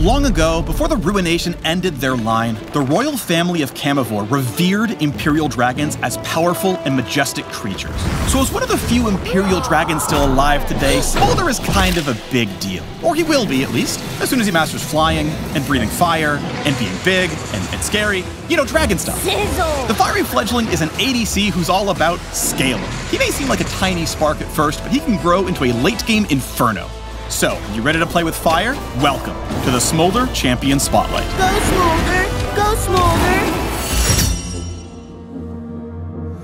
Long ago, before the Ruination ended their line, the royal family of Camivore revered Imperial dragons as powerful and majestic creatures. So as one of the few Imperial dragons still alive today, Smolder is kind of a big deal. Or he will be, at least, as soon as he masters flying, and breathing fire, and being big, and scary. You know, dragon stuff. Sizzle. The Fiery Fledgling is an ADC who's all about scaling. He may seem like a tiny spark at first, but he can grow into a late-game inferno. So, you ready to play with fire? Welcome to the Smolder Champion Spotlight. Go Smolder! Go Smolder!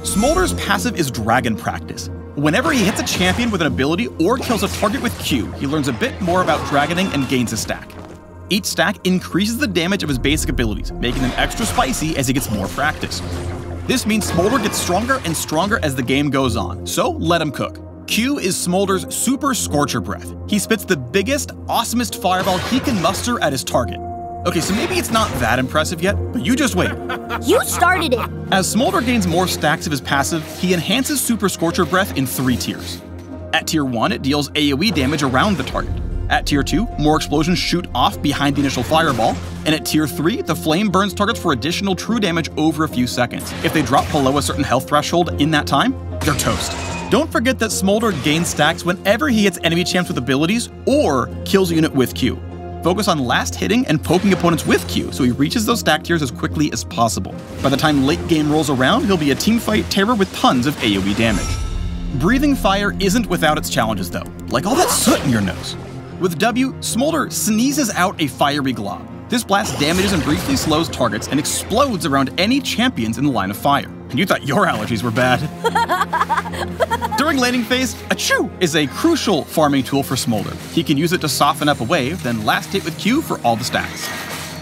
Smolder's passive is Dragon Practice. Whenever he hits a champion with an ability or kills a target with Q, he learns a bit more about dragoning and gains a stack. Each stack increases the damage of his basic abilities, making them extra spicy as he gets more practice. This means Smolder gets stronger and stronger as the game goes on, so let him cook. Q is Smolder's Super Scorcher Breath. He spits the biggest, awesomest fireball he can muster at his target. Okay, so maybe it's not that impressive yet, but you just wait. You started it! As Smolder gains more stacks of his passive, he enhances Super Scorcher Breath in 3 tiers. At tier 1, it deals AoE damage around the target. At tier 2, more explosions shoot off behind the initial fireball, and at tier 3, the flame burns targets for additional true damage over a few seconds. If they drop below a certain health threshold in that time, they're toast. Don't forget that Smolder gains stacks whenever he hits enemy champs with abilities or kills a unit with Q. Focus on last hitting and poking opponents with Q so he reaches those stack tiers as quickly as possible. By the time late game rolls around, he'll be a teamfight terror with tons of AoE damage. Breathing fire isn't without its challenges though, like all that soot in your nose. With W, Smolder sneezes out a fiery glob. This blast damages and briefly slows targets and explodes around any champions in the line of fire. And you thought your allergies were bad. During laning phase, Achoo is a crucial farming tool for Smolder. He can use it to soften up a wave, then last hit with Q for all the stacks.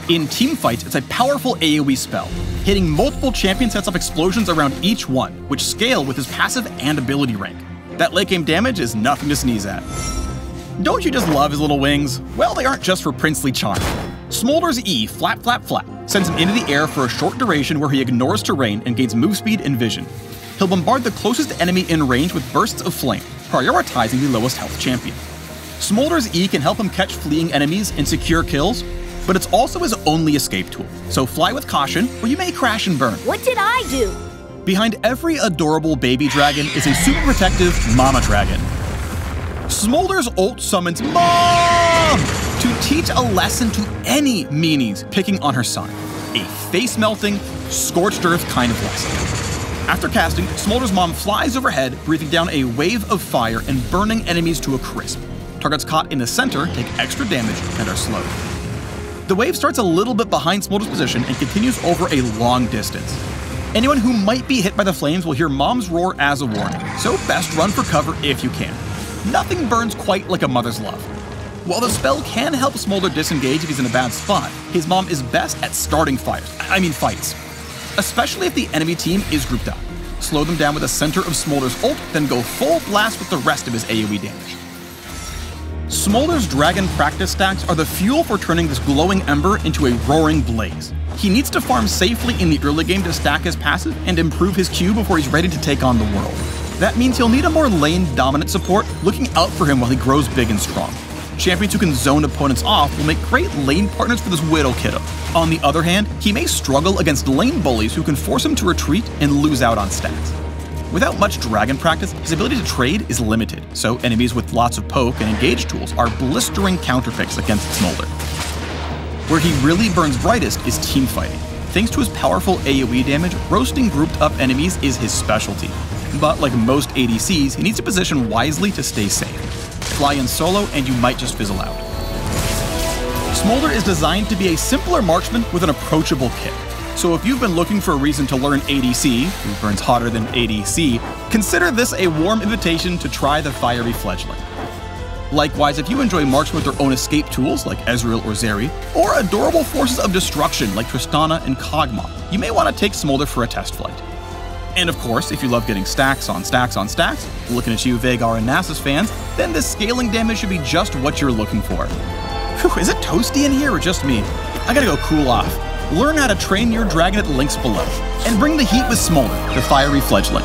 In teamfights, it's a powerful AoE spell. Hitting multiple champion sets up explosions around each one, which scale with his passive and ability rank. That late game damage is nothing to sneeze at. Don't you just love his little wings? Well, they aren't just for princely charm. Smolder's E, Flap Flap Flap, sends him into the air for a short duration where he ignores terrain and gains move speed and vision. He'll bombard the closest enemy in range with bursts of flame, prioritizing the lowest health champion. Smolder's E can help him catch fleeing enemies and secure kills, but it's also his only escape tool, so fly with caution or you may crash and burn. What did I do? Behind every adorable baby dragon is a super protective mama dragon. Smolder's ult summons Mom to teach a lesson to any meanies picking on her son. A face-melting, scorched earth kind of lesson. After casting, Smolder's mom flies overhead, breathing down a wave of fire and burning enemies to a crisp. Targets caught in the center take extra damage and are slowed. The wave starts a little bit behind Smolder's position and continues over a long distance. Anyone who might be hit by the flames will hear Mom's roar as a warning, so best run for cover if you can. Nothing burns quite like a mother's love. While the spell can help Smolder disengage if he's in a bad spot, his mom is best at starting fights. Especially if the enemy team is grouped up. Slow them down with the center of Smolder's ult, then go full blast with the rest of his AoE damage. Smolder's Dragon Practice stacks are the fuel for turning this glowing ember into a roaring blaze. He needs to farm safely in the early game to stack his passive and improve his Q before he's ready to take on the world. That means he'll need a more lane-dominant support looking out for him while he grows big and strong. Champions who can zone opponents off will make great lane partners for this Widow kiddo. On the other hand, he may struggle against lane bullies who can force him to retreat and lose out on stats. Without much dragon practice, his ability to trade is limited, so enemies with lots of poke and engage tools are blistering counterpicks against Smolder. Where he really burns brightest is teamfighting. Thanks to his powerful AoE damage, roasting grouped up enemies is his specialty. But like most ADCs, he needs to position wisely to stay safe. Fly in solo and you might just fizzle out. Smolder is designed to be a simpler marksman with an approachable kit. So if you've been looking for a reason to learn ADC, who burns hotter than ADC, consider this a warm invitation to try the Fiery Fledgling. Likewise, if you enjoy marksmen with their own escape tools like Ezreal or Zeri, or adorable forces of destruction like Tristana and Kog'Maw, you may want to take Smolder for a test flight. And of course, if you love getting stacks on stacks on stacks, looking at you Vhagar and Nasus fans, then this scaling damage should be just what you're looking for. Whew, is it toasty in here or just me? I gotta go cool off. Learn how to train your dragon at the links below, and bring the heat with Smolder, the Fiery Fledgling.